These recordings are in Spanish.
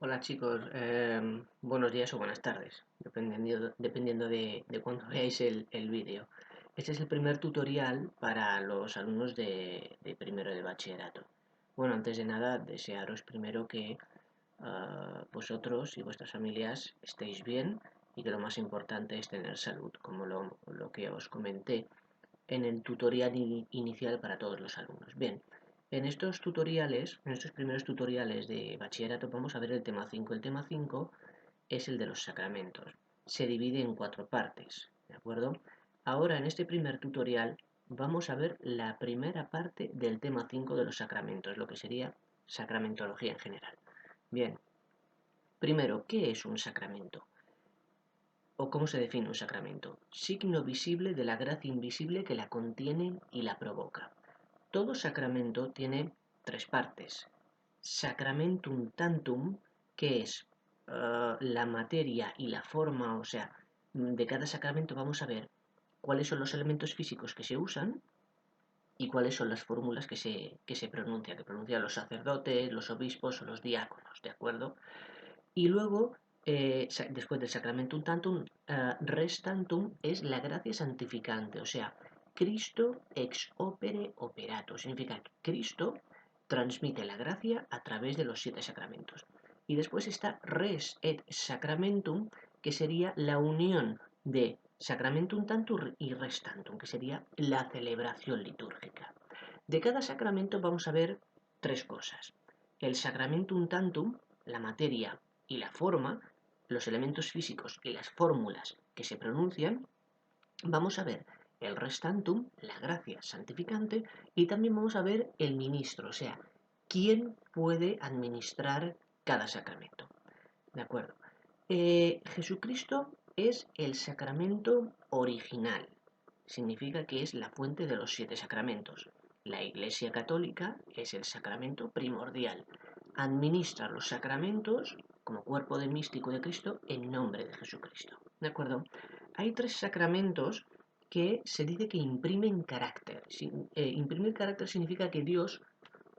Hola chicos, buenos días o buenas tardes, dependiendo de cuándo veáis el vídeo. Este es el primer tutorial para los alumnos de primero de bachillerato. Bueno, antes de nada, desearos primero que vosotros y vuestras familias estéis bien y que lo más importante es tener salud, como lo que os comenté en el tutorial inicial para todos los alumnos. Bien, en estos primeros tutoriales de bachillerato vamos a ver el tema 5. El tema 5 es el de los sacramentos. Se divide en 4 partes, ¿de acuerdo? Ahora en este primer tutorial vamos a ver la primera parte del tema 5 de los sacramentos, lo que sería sacramentología en general. Bien, primero, ¿qué es un sacramento? ¿O cómo se define un sacramento? Signo visible de la gracia invisible que la contiene y la provoca. Todo sacramento tiene 3 partes. Sacramentum tantum, que es la materia y la forma, o sea, de cada sacramento vamos a ver cuáles son los elementos físicos que se usan y cuáles son las fórmulas que se pronuncian los sacerdotes, los obispos o los diáconos, ¿de acuerdo? Y luego, después del sacramentum tantum, res tantum es la gracia santificante, o sea, Cristo ex opere operato. Significa que Cristo transmite la gracia a través de los 7 sacramentos. Y después está res et sacramentum, que sería la unión de sacramentum tantum y res tantum, que sería la celebración litúrgica. De cada sacramento vamos a ver 3 cosas. El sacramentum tantum, la materia y la forma, los elementos físicos y las fórmulas que se pronuncian. Vamos a ver el restantum, la gracia santificante, y también vamos a ver el ministro, o sea, quién puede administrar cada sacramento. ¿De acuerdo? Jesucristo es el sacramento original. Significa que es la fuente de los 7 sacramentos. La Iglesia Católica es el sacramento primordial. Administra los sacramentos como cuerpo de místico de Cristo en nombre de Jesucristo. ¿De acuerdo? Hay 3 sacramentos que se dice que imprimen carácter. Imprimir carácter significa que Dios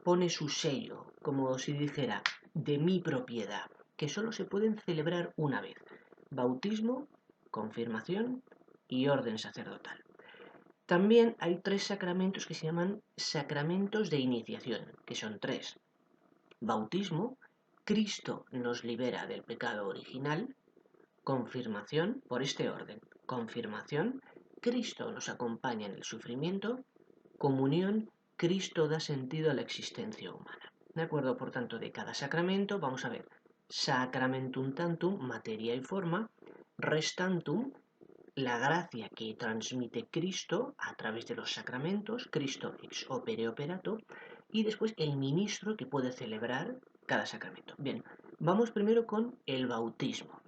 pone su sello, como si dijera, de mi propiedad, que solo se pueden celebrar una vez: bautismo, confirmación y orden sacerdotal. También hay 3 sacramentos que se llaman sacramentos de iniciación, que son 3. Bautismo, Cristo nos libera del pecado original. Confirmación, por este orden: confirmación, Cristo nos acompaña en el sufrimiento. Comunión, Cristo da sentido a la existencia humana. ¿De acuerdo? Por tanto, de cada sacramento vamos a ver sacramentum tantum, materia y forma; res tantum, la gracia que transmite Cristo a través de los sacramentos, Cristo ex opere operato; y después el ministro que puede celebrar cada sacramento. Bien, vamos primero con el bautismo.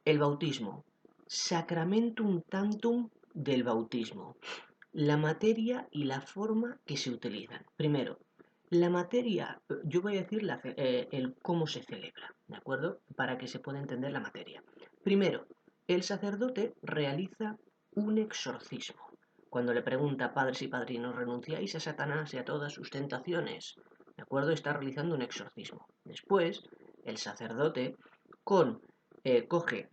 El bautismo, sacramentum tantum del bautismo. La materia y la forma que se utilizan. Primero, la materia, yo voy a decir el cómo se celebra, ¿de acuerdo? Para que se pueda entender la materia. Primero, el sacerdote realiza un exorcismo. Cuando le pregunta: padres y padrinos, ¿renunciáis a Satanás y a todas sus tentaciones? ¿De acuerdo? Está realizando un exorcismo. Después, el sacerdote coge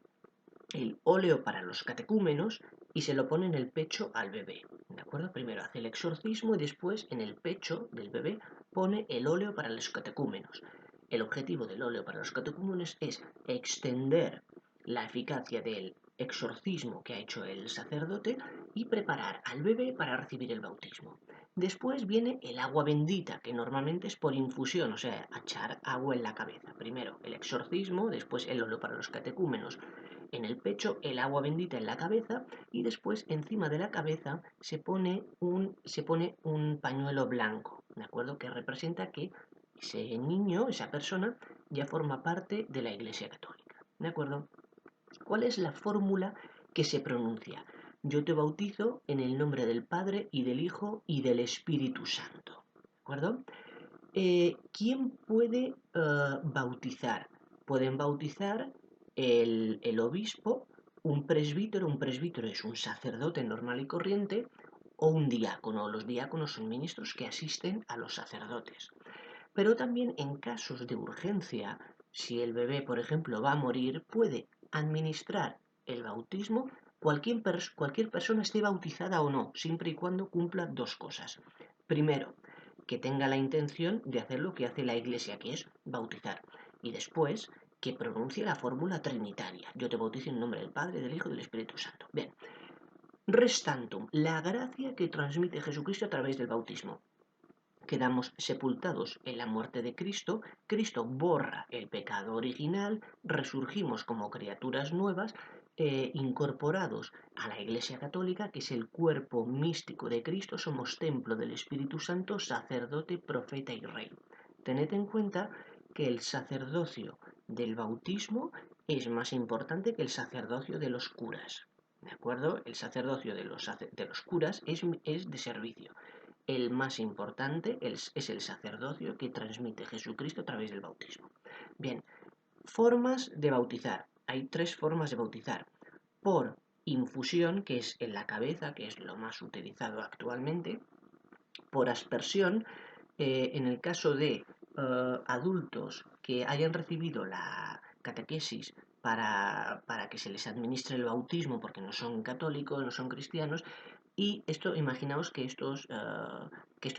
el óleo para los catecúmenos y se lo pone en el pecho al bebé. ¿De acuerdo? Primero hace el exorcismo y después en el pecho del bebé pone el óleo para los catecúmenos. El objetivo del óleo para los catecúmenos es extender la eficacia del exorcismo que ha hecho el sacerdote y preparar al bebé para recibir el bautismo. Después viene el agua bendita, que normalmente es por infusión, o sea, echar agua en la cabeza. Primero el exorcismo, después el óleo para los catecúmenos en el pecho, el agua bendita en la cabeza, y después encima de la cabeza se pone un pañuelo blanco, ¿de acuerdo? Que representa que ese niño, esa persona, ya forma parte de la Iglesia Católica, ¿de acuerdo? ¿Cuál es la fórmula que se pronuncia? Yo te bautizo en el nombre del Padre y del Hijo y del Espíritu Santo, ¿de acuerdo? ¿Quién puede bautizar? Pueden bautizar el obispo, un presbítero es un sacerdote normal y corriente, o un diácono. Los diáconos son ministros que asisten a los sacerdotes. Pero también en casos de urgencia, Si el bebé, por ejemplo, va a morir, puede administrar el bautismo cualquier persona esté bautizada o no, siempre y cuando cumpla dos cosas. Primero, que tenga la intención de hacer lo que hace la Iglesia, que es bautizar. Y después, que pronuncie la fórmula trinitaria. Yo te bautizo en nombre del Padre, del Hijo y del Espíritu Santo. Bien. Restantum, la gracia que transmite Jesucristo a través del bautismo. Quedamos sepultados en la muerte de Cristo, Cristo borra el pecado original, resurgimos como criaturas nuevas, incorporados a la Iglesia Católica, que es el cuerpo místico de Cristo, somos templo del Espíritu Santo, sacerdote, profeta y rey. Tened en cuenta que el sacerdocio del bautismo es más importante que el sacerdocio de los curas. ¿De acuerdo? El sacerdocio de los curas es de servicio. El más importante es el sacerdocio que transmite Jesucristo a través del bautismo. Bien, formas de bautizar. Hay tres formas de bautizar. Por infusión, que es en la cabeza, que es lo más utilizado actualmente. Por aspersión, en el caso de adultos que hayan recibido la catequesis para que se les administre el bautismo porque no son católicos, no son cristianos, y esto, imaginaos que estos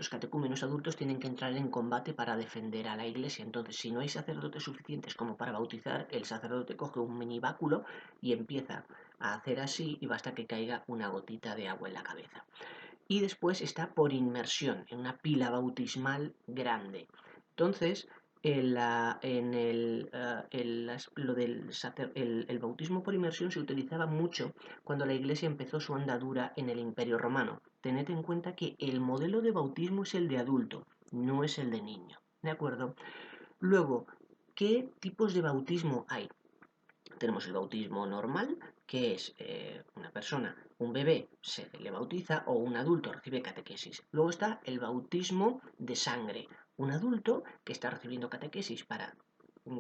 catecúmenos adultos tienen que entrar en combate para defender a la iglesia. Entonces, si no hay sacerdotes suficientes como para bautizar, el sacerdote coge un mini báculo y empieza a hacer así y basta que caiga una gotita de agua en la cabeza. Y después está por inmersión, en una pila bautismal grande. Entonces, el bautismo por inmersión se utilizaba mucho cuando la Iglesia empezó su andadura en el Imperio Romano. Tened en cuenta que el modelo de bautismo es el de adulto, no es el de niño. ¿De acuerdo? Luego, ¿qué tipos de bautismo hay? Tenemos el bautismo normal, que es una persona, un bebé se le bautiza o un adulto recibe catequesis. Luego está el bautismo de sangre, un adulto que está recibiendo catequesis para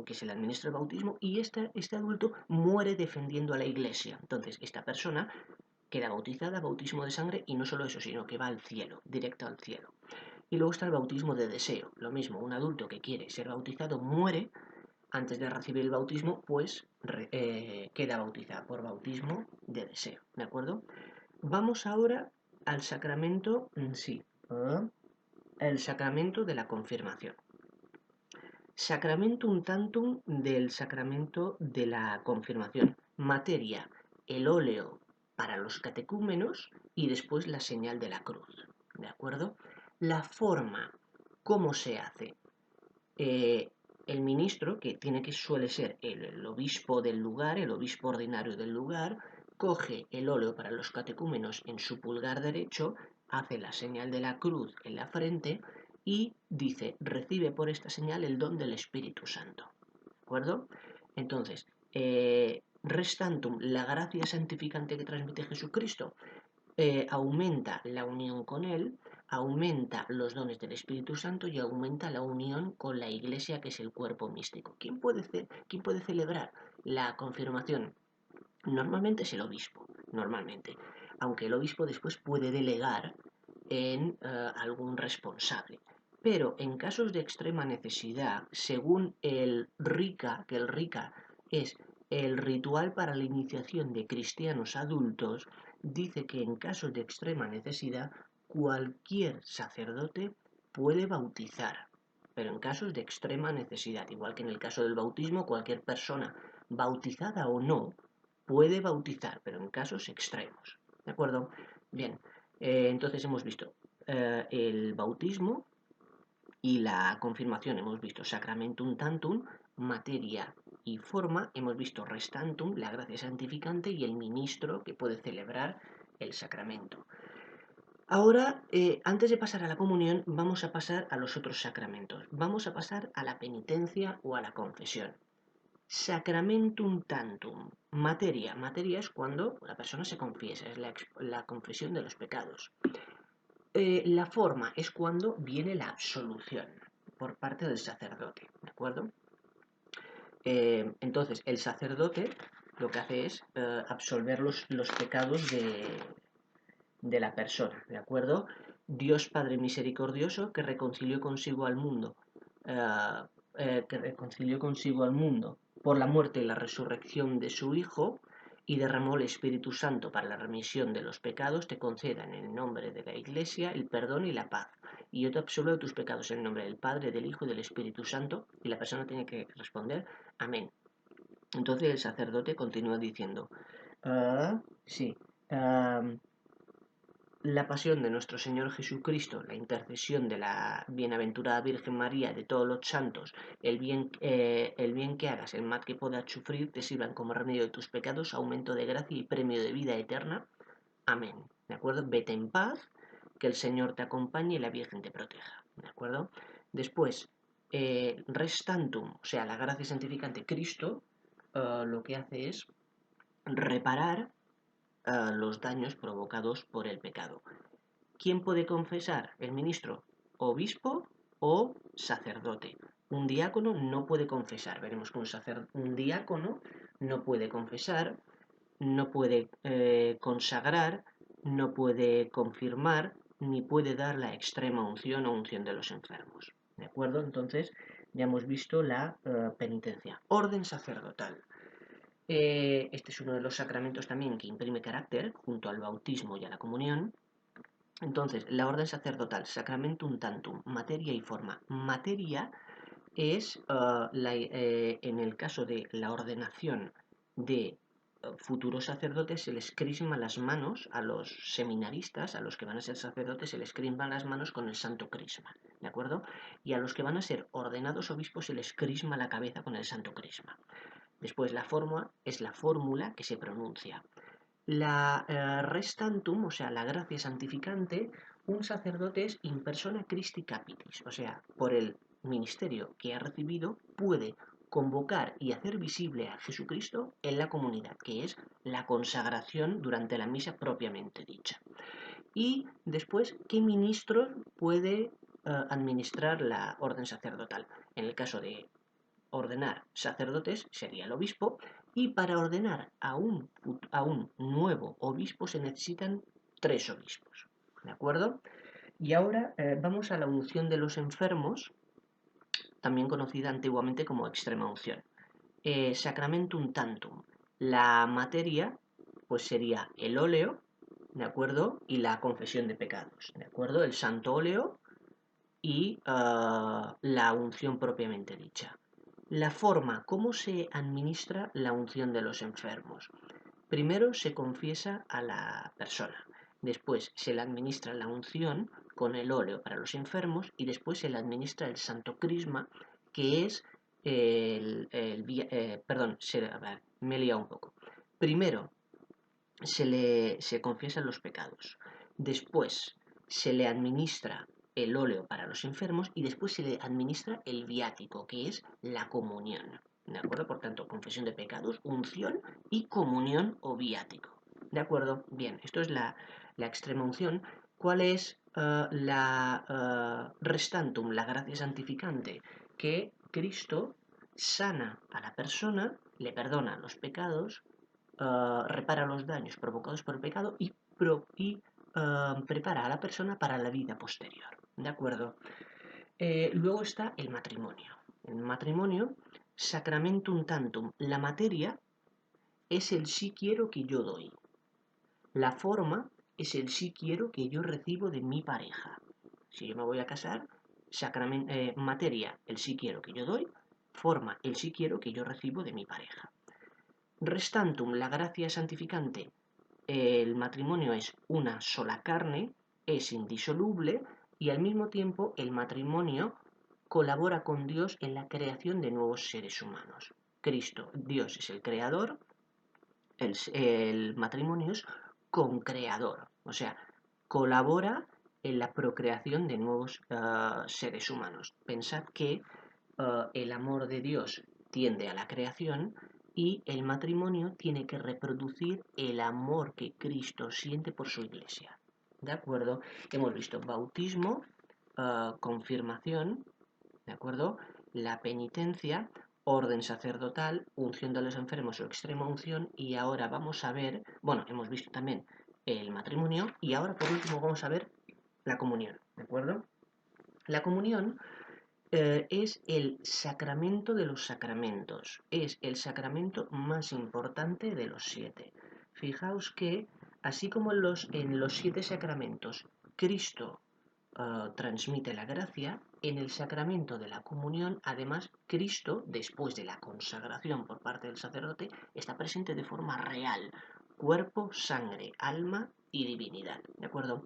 que se le administre el bautismo y este adulto muere defendiendo a la iglesia. Entonces, esta persona queda bautizada, bautismo de sangre, y no solo eso, sino que va al cielo, directo al cielo. Y luego está el bautismo de deseo, lo mismo, un adulto que quiere ser bautizado muere antes de recibir el bautismo, pues queda bautizada por bautismo de deseo, ¿de acuerdo? Vamos ahora al sacramento en sí, el sacramento de la confirmación. Sacramentum tantum del sacramento de la confirmación. Materia, el óleo para los catecúmenos y después la señal de la cruz, ¿de acuerdo? La forma, ¿cómo se hace? eh, el ministro, que suele ser el obispo del lugar, el obispo ordinario del lugar, coge el óleo para los catecúmenos en su pulgar derecho, hace la señal de la cruz en la frente y dice, recibe por esta señal el don del Espíritu Santo. ¿De acuerdo? Entonces, restantum, la gracia santificante que transmite Jesucristo, aumenta la unión con Él, aumenta los dones del Espíritu Santo y aumenta la unión con la Iglesia, que es el cuerpo místico. ¿Quién puede celebrar la confirmación? Normalmente es el obispo, normalmente, aunque el obispo después puede delegar en algún responsable. Pero en casos de extrema necesidad, según el RICA, que el RICA es el ritual para la iniciación de cristianos adultos, dice que en casos de extrema necesidad cualquier sacerdote puede bautizar, pero en casos de extrema necesidad, igual que en el caso del bautismo, cualquier persona, bautizada o no, puede bautizar, pero en casos extremos. ¿De acuerdo? Bien, entonces hemos visto el bautismo y la confirmación, hemos visto sacramentum tantum, materia y forma, hemos visto restantum, la gracia santificante, y el ministro que puede celebrar el sacramento. Ahora, antes de pasar a la comunión, vamos a pasar a los otros sacramentos. Vamos a pasar a la penitencia o a la confesión. Sacramentum tantum. Materia. Materia es cuando la persona se confiesa, es la confesión de los pecados. La forma es cuando viene la absolución por parte del sacerdote, ¿de acuerdo? Entonces, el sacerdote lo que hace es absolver los pecados de la persona, ¿de acuerdo? Dios Padre misericordioso que reconcilió consigo al mundo que reconcilió consigo al mundo por la muerte y la resurrección de su Hijo, y derramó el Espíritu Santo para la remisión de los pecados, te conceda en el nombre de la Iglesia el perdón y la paz. Y yo te absolvo de tus pecados en el nombre del Padre, del Hijo y del Espíritu Santo. Y la persona tiene que responder, amén. Entonces el sacerdote continúa diciendo, sí, ah, la pasión de nuestro Señor Jesucristo, la intercesión de la bienaventurada Virgen María, de todos los santos, el bien que hagas, el mal que puedas sufrir, te sirvan como remedio de tus pecados, aumento de gracia y premio de vida eterna. Amén. ¿De acuerdo? Vete en paz, que el Señor te acompañe y la Virgen te proteja. ¿De acuerdo? Después, res tantum, o sea, la gracia santificante Cristo, lo que hace es reparar los daños provocados por el pecado. ¿Quién puede confesar? El ministro, obispo o sacerdote. Un diácono no puede confesar. Veremos que un diácono no puede confesar, no puede consagrar, no puede confirmar, ni puede dar la extrema unción o unción de los enfermos. ¿De acuerdo? Entonces ya hemos visto la penitencia. Orden sacerdotal. Este es uno de los sacramentos también que imprime carácter junto al bautismo y a la comunión. Entonces, la orden sacerdotal, sacramentum tantum, materia y forma. Materia es, en el caso de la ordenación de futuros sacerdotes, se les crisma las manos a los seminaristas, a los que van a ser sacerdotes, se les crisman las manos con el santo crisma, ¿de acuerdo? Y a los que van a ser ordenados obispos se les crisma la cabeza con el santo crisma. Después, la forma es la fórmula que se pronuncia. La res tantum, o sea, la gracia santificante, un sacerdote es in persona Christi capitis, o sea, por el ministerio que ha recibido puede convocar y hacer visible a Jesucristo en la comunidad, que es la consagración durante la misa propiamente dicha. Y después, ¿qué ministro puede administrar la orden sacerdotal? En el caso de ordenar sacerdotes sería el obispo, y para ordenar a un nuevo obispo se necesitan 3 obispos. ¿De acuerdo? Y ahora vamos a la unción de los enfermos, también conocida antiguamente como extrema unción. Sacramentum tantum. La materia pues sería el óleo, ¿de acuerdo? Y la confesión de pecados, ¿de acuerdo? El santo óleo y la unción propiamente dicha. La forma, ¿cómo se administra la unción de los enfermos? Primero se confiesa a la persona, después se le administra la unción con el óleo para los enfermos y después se le administra el santo crisma, que es perdón, a ver, me he liado un poco. Primero se confiesan los pecados, después se le administra el óleo para los enfermos y después se le administra el viático, que es la comunión. ¿De acuerdo? Por tanto, confesión de pecados, unción y comunión o viático. ¿De acuerdo? Bien, esto es la extrema unción. ¿Cuál es la restantum, la gracia santificante? Que Cristo sana a la persona, le perdona los pecados, repara los daños provocados por el pecado y prepara a la persona para la vida posterior. ¿De acuerdo? Luego está el matrimonio. El matrimonio, sacramentum tantum. La materia es el sí quiero que yo doy. La forma es el sí quiero que yo recibo de mi pareja. Si yo me voy a casar, materia, el sí quiero que yo doy. Forma, el sí quiero que yo recibo de mi pareja. Restantum, la gracia santificante. El matrimonio es una sola carne, es indisoluble y al mismo tiempo el matrimonio colabora con Dios en la creación de nuevos seres humanos. Cristo, Dios es el creador, el matrimonio es concreador, o sea, colabora en la procreación de nuevos seres humanos. Pensad que el amor de Dios tiende a la creación y el matrimonio tiene que reproducir el amor que Cristo siente por su iglesia. ¿De acuerdo? Hemos visto bautismo, confirmación, ¿de acuerdo? La penitencia, orden sacerdotal, unción de los enfermos o extrema unción, y ahora vamos a ver, bueno, hemos visto también el matrimonio y ahora por último vamos a ver la comunión, ¿de acuerdo? La comunión es el sacramento de los sacramentos, es el sacramento más importante de los 7. Fijaos que, así como en los 7 sacramentos Cristo transmite la gracia, en el sacramento de la comunión, además, Cristo, después de la consagración por parte del sacerdote, está presente de forma real, cuerpo, sangre, alma y divinidad, ¿de acuerdo?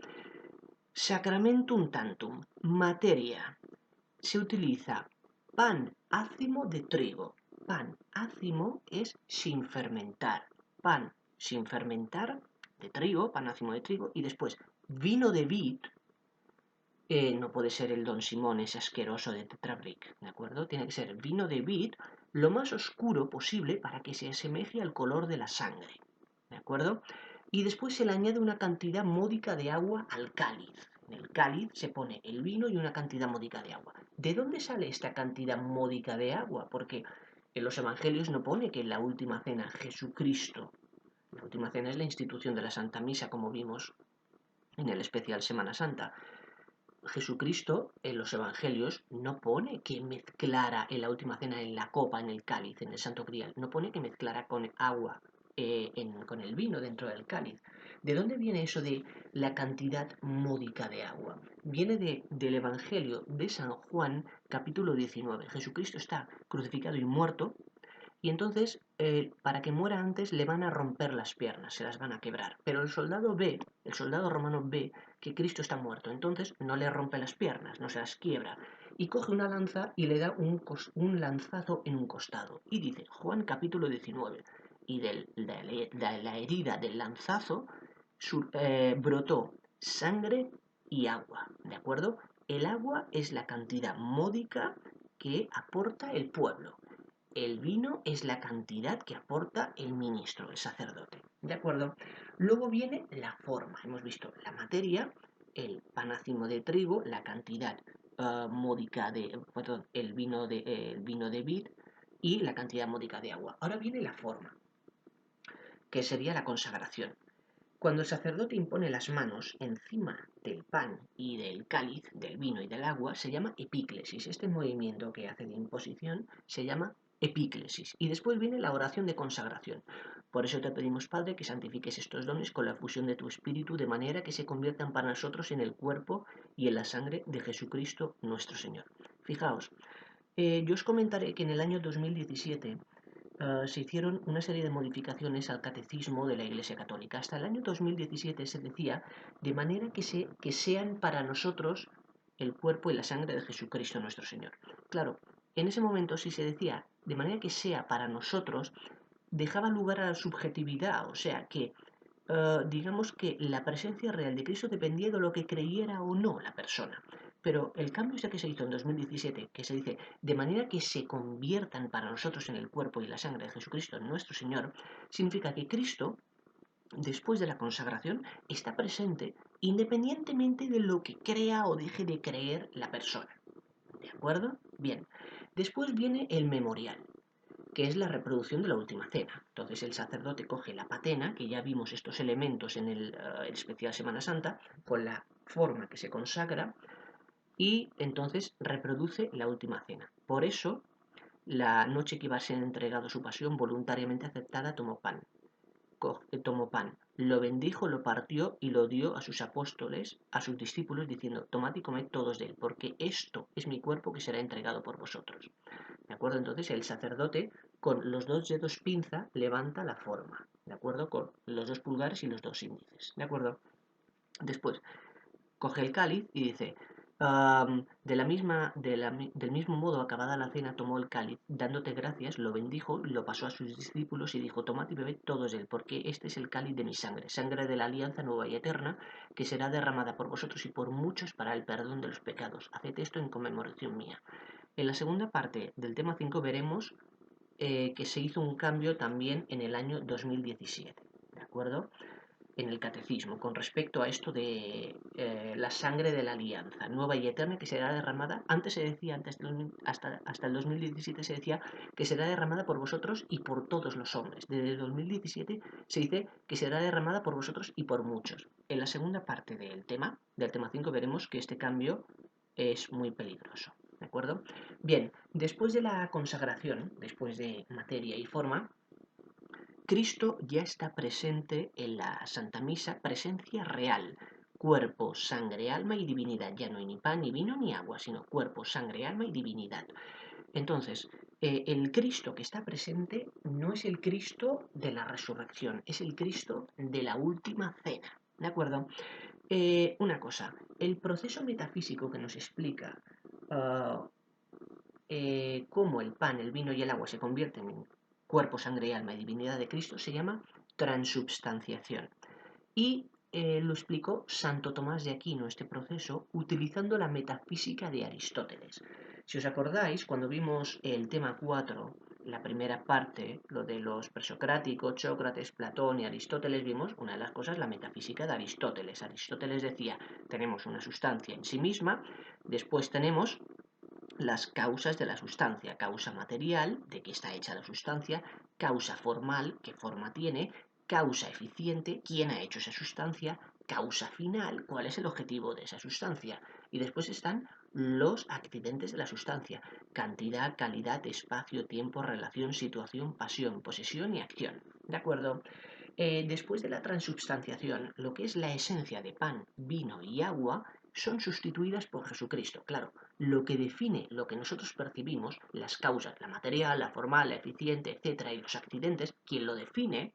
Sacramentum tantum, materia. Se utiliza pan ácimo de trigo. Pan ácimo es sin fermentar. Pan sin fermentar de trigo, pan ácimo de trigo, y después vino de vid. No puede ser el Don Simón ese asqueroso de Tetrabric, ¿de acuerdo? Tiene que ser vino de vid lo más oscuro posible para que se asemeje al color de la sangre, ¿de acuerdo? Y después se le añade una cantidad módica de agua al cáliz. En el cáliz se pone el vino y una cantidad módica de agua. ¿De dónde sale esta cantidad módica de agua? Porque en los evangelios no pone que en la última cena Jesucristo, la última cena es la institución de la Santa Misa, como vimos en el especial Semana Santa. Jesucristo en los evangelios no pone que mezclara en la última cena en la copa, en el cáliz, en el santo grial, no pone que mezclara con agua, con el vino dentro del cáliz. ¿De dónde viene eso de la cantidad módica de agua? Viene del Evangelio de San Juan, capítulo 19. Jesucristo está crucificado y muerto, y entonces, para que muera antes, le van a romper las piernas, se las van a quebrar. Pero el soldado ve, el soldado romano ve que Cristo está muerto, entonces no le rompe las piernas, no se las quiebra. Y coge una lanza y le da un lanzazo en un costado. Y dice, Juan capítulo 19, y de la herida del lanzazo brotó sangre y agua, ¿de acuerdo? El agua es la cantidad módica que aporta el pueblo. El vino es la cantidad que aporta el ministro, el sacerdote. ¿De acuerdo? Luego viene la forma. Hemos visto la materia, el panacimo de trigo, la cantidad módica de, perdón, el vino de vid y la cantidad módica de agua. Ahora viene la forma, que sería la consagración. Cuando el sacerdote impone las manos encima del pan y del cáliz, del vino y del agua, se llama epíclesis. Este movimiento que hace de imposición se llama epíclesis. Y después viene la oración de consagración. Por eso te pedimos, Padre, que santifiques estos dones con la fusión de tu Espíritu, de manera que se conviertan para nosotros en el cuerpo y en la sangre de Jesucristo nuestro Señor. Fijaos, yo os comentaré que en el año 2017 se hicieron una serie de modificaciones al catecismo de la Iglesia Católica. Hasta el año 2017 se decía de manera que sean para nosotros el cuerpo y la sangre de Jesucristo nuestro Señor. Claro, en ese momento si se decía de manera que sea para nosotros, dejaba lugar a la subjetividad, o sea que digamos que la presencia real de Cristo dependía de lo que creyera o no la persona. Pero el cambio ese que se hizo en 2017, que se dice, de manera que se conviertan para nosotros en el cuerpo y la sangre de Jesucristo, nuestro Señor, significa que Cristo, después de la consagración, está presente independientemente de lo que crea o deje de creer la persona. ¿De acuerdo? Bien. Después viene el memorial, que es la reproducción de la última cena. Entonces el sacerdote coge la patena, que ya vimos estos elementos en el especial Semana Santa, con la forma que se consagra, y entonces reproduce la última cena. Por eso, la noche que iba a ser entregado su pasión, voluntariamente aceptada, tomó pan, lo bendijo, lo partió y lo dio a sus apóstoles, a sus discípulos, diciendo, tomad y comed todos de él, porque esto es mi cuerpo que será entregado por vosotros. ¿De acuerdo? Entonces el sacerdote con los dos dedos pinza levanta la forma, ¿de acuerdo? Con los dos pulgares y los dos índices, ¿de acuerdo? Después coge el cáliz y dice, del mismo modo, acabada la cena, tomó el cáliz, dándote gracias, lo bendijo, lo pasó a sus discípulos y dijo, tomad y bebed todos de él, porque este es el cáliz de mi sangre, sangre de la alianza nueva y eterna, que será derramada por vosotros y por muchos para el perdón de los pecados. Haced esto en conmemoración mía. En la segunda parte del tema 5 veremos que se hizo un cambio también en el año 2017, ¿de acuerdo? En el catecismo, con respecto a esto de la sangre de la alianza, nueva y eterna, que será derramada, antes se decía, hasta el 2017 se decía que será derramada por vosotros y por todos los hombres. Desde el 2017 se dice que será derramada por vosotros y por muchos. En la segunda parte del tema 5, veremos que este cambio es muy peligroso. ¿De acuerdo? Bien, después de la consagración, después de materia y forma, Cristo ya está presente en la Santa Misa, presencia real, cuerpo, sangre, alma y divinidad. Ya no hay ni pan, ni vino, ni agua, sino cuerpo, sangre, alma y divinidad. Entonces, el Cristo que está presente no es el Cristo de la resurrección, es el Cristo de la última cena. ¿De acuerdo? Una cosa, el proceso metafísico que nos explica ah, cómo el pan, el vino y el agua se convierten en cuerpo, sangre y alma y divinidad de Cristo se llama transubstanciación. Y lo explicó Santo Tomás de Aquino, este proceso, utilizando la metafísica de Aristóteles. Si os acordáis, cuando vimos el tema 4, la primera parte, lo de los presocráticos, Sócrates, Platón y Aristóteles, vimos una de las cosas, la metafísica de Aristóteles. Aristóteles decía, tenemos una sustancia en sí misma, después tenemos las causas de la sustancia, causa material, de qué está hecha la sustancia, causa formal, qué forma tiene, causa eficiente, quién ha hecho esa sustancia, causa final, cuál es el objetivo de esa sustancia. Y después están los accidentes de la sustancia, cantidad, calidad, espacio, tiempo, relación, situación, pasión, posesión y acción. ¿De acuerdo? Después de la transubstanciación, lo que es la esencia de pan, vino y agua son sustituidas por Jesucristo. Claro, lo que define lo que nosotros percibimos, las causas, la material, la formal, la eficiente, etcétera, y los accidentes, quien lo define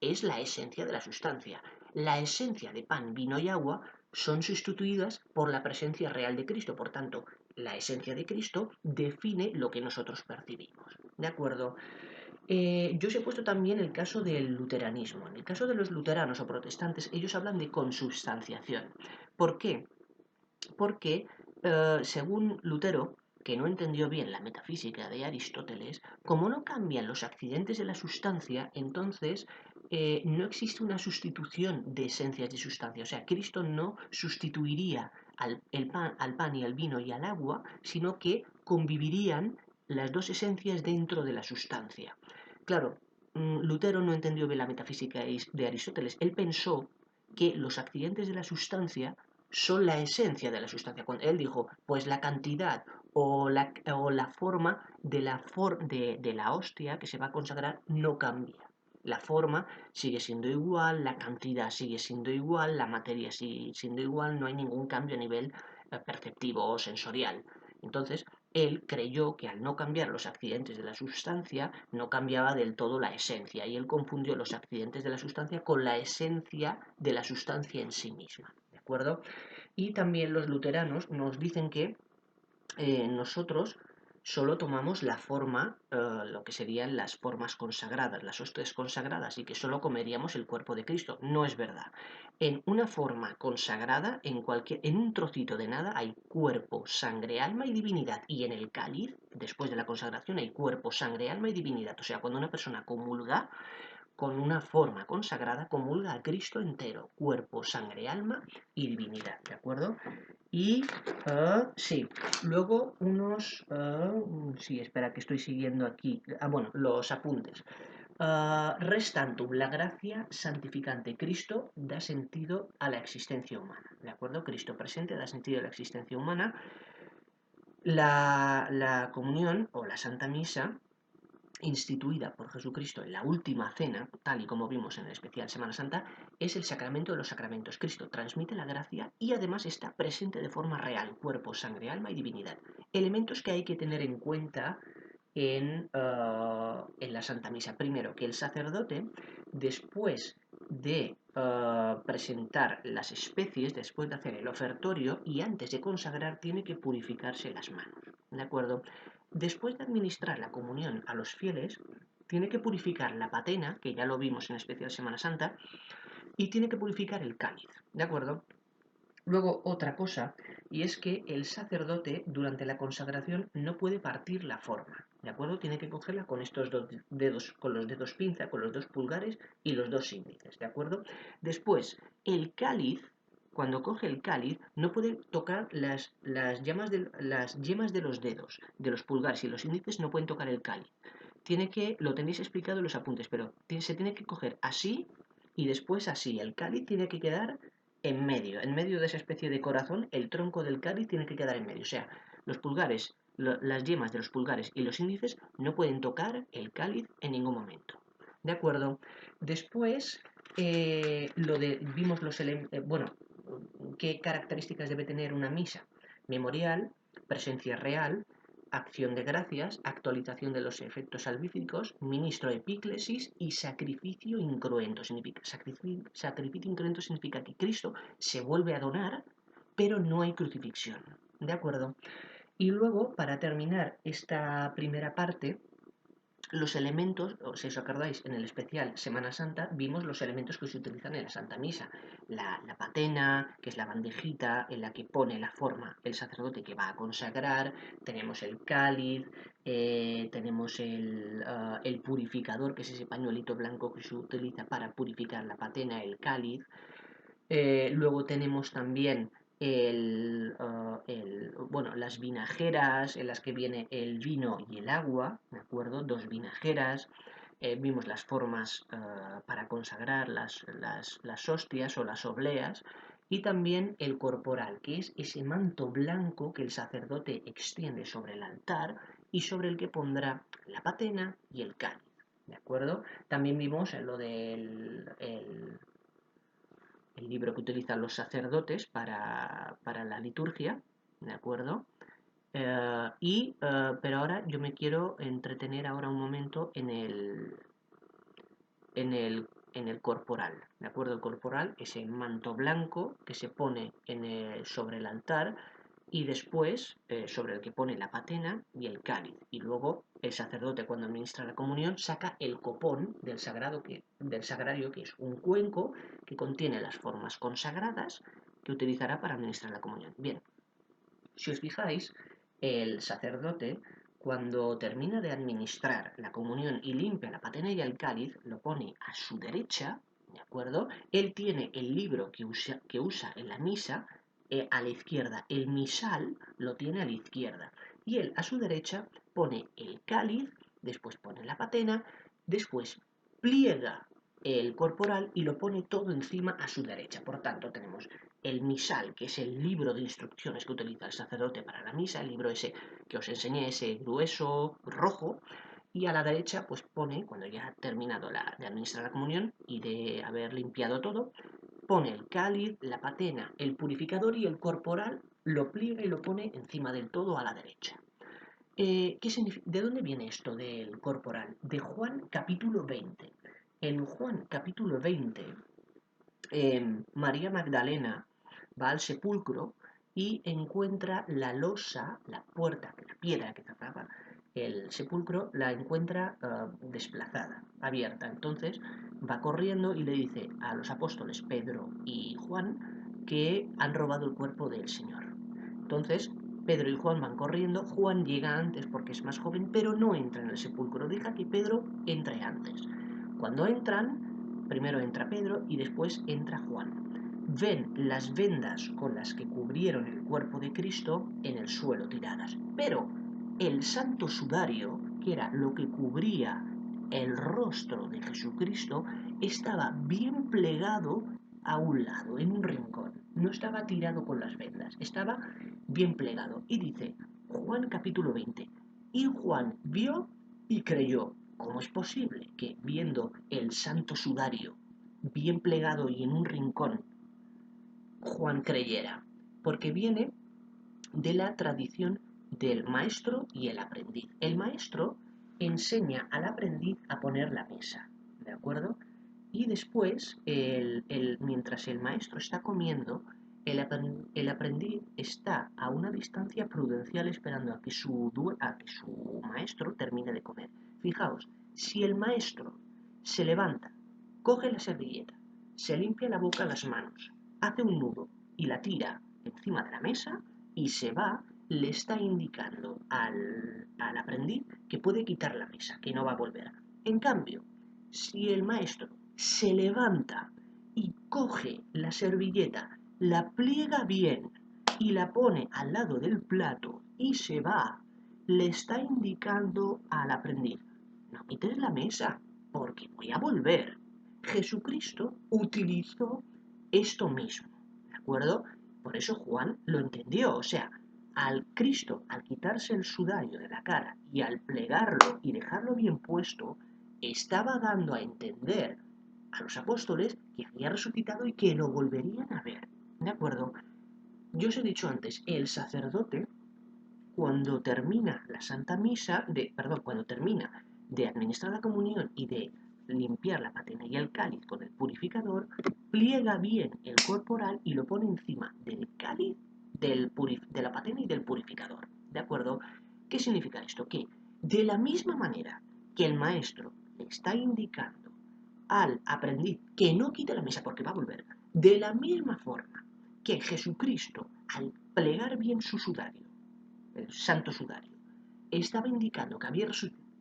es la esencia de la sustancia. La esencia de pan, vino y agua son sustituidas por la presencia real de Cristo. Por tanto, la esencia de Cristo define lo que nosotros percibimos. ¿De acuerdo? Yo os he puesto también el caso del luteranismo. En el caso de los luteranos o protestantes, ellos hablan de consubstanciación. ¿Por qué? Porque, según Lutero, que no entendió bien la metafísica de Aristóteles, como no cambian los accidentes de la sustancia, entonces no existe una sustitución de esencias de sustancia. O sea, Cristo no sustituiría al pan y al vino y al agua, sino que convivirían las dos esencias dentro de la sustancia. Claro, Lutero no entendió bien la metafísica de Aristóteles. Él pensó que los accidentes de la sustancia son la esencia de la sustancia. Cuando él dijo, pues la cantidad o la forma de la hostia que se va a consagrar no cambia. La forma sigue siendo igual, la cantidad sigue siendo igual, la materia sigue siendo igual, no hay ningún cambio a nivel perceptivo o sensorial. Entonces, él creyó que al no cambiar los accidentes de la sustancia, no cambiaba del todo la esencia, y él confundió los accidentes de la sustancia con la esencia de la sustancia en sí misma. ¿De acuerdo? Y también los luteranos nos dicen que nosotros solo tomamos la forma, lo que serían las formas consagradas, las hostias consagradas, y que solo comeríamos el cuerpo de Cristo. No es verdad. En una forma consagrada, en un trocito de nada, hay cuerpo, sangre, alma y divinidad. Y en el cáliz, después de la consagración, hay cuerpo, sangre, alma y divinidad. O sea, cuando una persona comulga, con una forma consagrada, comulga a Cristo entero, cuerpo, sangre, alma y divinidad, ¿de acuerdo? Y sí, luego sí, espera que estoy siguiendo aquí. Bueno, los apuntes. Restantum, la gracia santificante. Cristo da sentido a la existencia humana. ¿De acuerdo? Cristo presente da sentido a la existencia humana. La comunión o la Santa Misa instituida por Jesucristo en la última cena, tal y como vimos en el especial Semana Santa, es el sacramento de los sacramentos. Cristo transmite la gracia y además está presente de forma real, cuerpo, sangre, alma y divinidad. Elementos que hay que tener en cuenta en la Santa Misa. Primero, que el sacerdote, después de presentar las especies, después de hacer el ofertorio y antes de consagrar, tiene que purificarse las manos. ¿De acuerdo? Después de administrar la comunión a los fieles, tiene que purificar la patena, que ya lo vimos en especial Semana Santa, y tiene que purificar el cáliz, ¿de acuerdo? Luego otra cosa, y es que el sacerdote durante la consagración no puede partir la forma, ¿de acuerdo? Tiene que cogerla con estos dos dedos, con los dedos pinza, con los dos pulgares y los dos índices, ¿de acuerdo? Después, el cáliz, cuando coge el cáliz, no puede tocar las yemas de los dedos, de los pulgares y los índices no pueden tocar el cáliz. Lo tenéis explicado en los apuntes, pero se tiene que coger así y después así. El cáliz tiene que quedar en medio de esa especie de corazón, el tronco del cáliz tiene que quedar en medio. O sea, Los pulgares, las yemas de los pulgares y los índices no pueden tocar el cáliz en ningún momento. ¿De acuerdo? Después, vimos bueno, qué características debe tener una misa. Memorial, presencia real, acción de gracias, actualización de los efectos salvíficos, ministro epíclesis y sacrificio incruento. Sacrificio incruento significa que Cristo se vuelve a donar, pero no hay crucifixión. ¿De acuerdo? Y luego, para terminar esta primera parte, los elementos, si os acordáis, en el especial Semana Santa vimos los elementos que se utilizan en la Santa Misa. La patena, que es la bandejita en la que pone la forma el sacerdote que va a consagrar, tenemos el cáliz, tenemos el purificador, que es ese pañuelito blanco que se utiliza para purificar la patena, el cáliz. Luego tenemos también bueno, las vinajeras en las que viene el vino y el agua, ¿de acuerdo? Dos vinajeras. Vimos las formas para consagrar las hostias o las obleas. Y también el corporal, que es ese manto blanco que el sacerdote extiende sobre el altar y sobre el que pondrá la patena y el cáliz. ¿De acuerdo? También vimos lo del el libro que utilizan los sacerdotes para la liturgia, ¿de acuerdo? Pero ahora yo me quiero entretener ahora un momento en el, en el corporal, ¿de acuerdo? El corporal, ese manto blanco que se pone sobre el altar y después sobre el que pone la patena y el cáliz. Y luego el sacerdote, cuando administra la comunión, saca el copón del sagrario, que es un cuenco que contiene las formas consagradas que utilizará para administrar la comunión. Bien, si os fijáis, el sacerdote, cuando termina de administrar la comunión y limpia la patena y el cáliz, lo pone a su derecha, ¿de acuerdo? Él tiene el libro que usa en la misa a la izquierda. El misal lo tiene a la izquierda. Y él a su derecha pone el cáliz, después pone la patena, después pliega el corporal y lo pone todo encima a su derecha. Por tanto, tenemos el misal, que es el libro de instrucciones que utiliza el sacerdote para la misa, el libro ese que os enseñé, ese grueso, rojo, y a la derecha pues pone, cuando ya ha terminado de administrar la comunión y de haber limpiado todo, pone el cáliz, la patena, el purificador y el corporal, lo pliega y lo pone encima del todo a la derecha. ¿De dónde viene esto del corporal? De Juan capítulo 20. En Juan capítulo 20, María Magdalena va al sepulcro y encuentra la losa, la puerta, la piedra que cerraba el sepulcro, la encuentra desplazada, abierta. Entonces va corriendo y le dice a los apóstoles Pedro y Juan que han robado el cuerpo del Señor. Entonces Pedro y Juan van corriendo, Juan llega antes porque es más joven, pero no entra en el sepulcro, deja que Pedro entre antes. Cuando entran, primero entra Pedro y después entra Juan. Ven las vendas con las que cubrieron el cuerpo de Cristo en el suelo tiradas, pero el santo sudario, que era lo que cubría el rostro de Jesucristo, estaba bien plegado a un lado, en un rincón. No estaba tirado con las vendas, estaba bien plegado. Y dice Juan capítulo 20, y Juan vio y creyó. ¿Cómo es posible que viendo el santo sudario bien plegado y en un rincón, Juan creyera? Porque viene de la tradición del maestro y el aprendiz. El maestro enseña al aprendiz a poner la mesa, ¿de acuerdo? Y después, mientras el maestro está comiendo, el aprendiz está a una distancia prudencial esperando a que su maestro termine de comer. Fijaos, si el maestro se levanta, coge la servilleta, se limpia la boca, las manos, hace un nudo y la tira encima de la mesa y se va, le está indicando al aprendiz que puede quitar la mesa, que no va a volver. En cambio, si el maestro se levanta y coge la servilleta, la pliega bien y la pone al lado del plato y se va, le está indicando al aprendiz: no quites la mesa, porque voy a volver. Jesucristo utilizó esto mismo, ¿de acuerdo? Por eso Juan lo entendió, o sea, al Cristo, al quitarse el sudario de la cara y al plegarlo y dejarlo bien puesto, estaba dando a entender a los apóstoles que había resucitado y que lo volverían a ver. ¿De acuerdo? Yo os he dicho antes, el sacerdote, cuando termina la Santa Misa, cuando termina de administrar la comunión y de limpiar la patena y el cáliz con el purificador, pliega bien el corporal y lo pone encima del cáliz, de la patena y del purificador. ¿De acuerdo? ¿Qué significa esto? Que de la misma manera que el maestro le está indicando al aprendiz que no quite la mesa porque va a volver, de la misma forma que Jesucristo, al plegar bien su sudario, el santo sudario, estaba indicando que había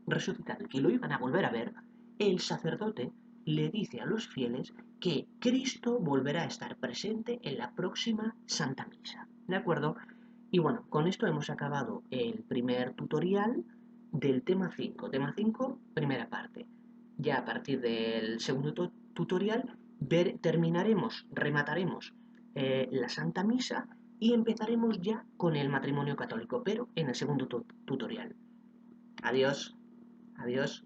resucitado y que lo iban a volver a ver, el sacerdote le dice a los fieles que Cristo volverá a estar presente en la próxima Santa Misa. ¿De acuerdo? Y bueno, con esto hemos acabado el primer tutorial del tema 5. Tema 5, primera parte. Ya a partir del segundo tutorial remataremos la Santa Misa y empezaremos ya con el matrimonio católico, pero en el segundo tutorial. Adiós, adiós.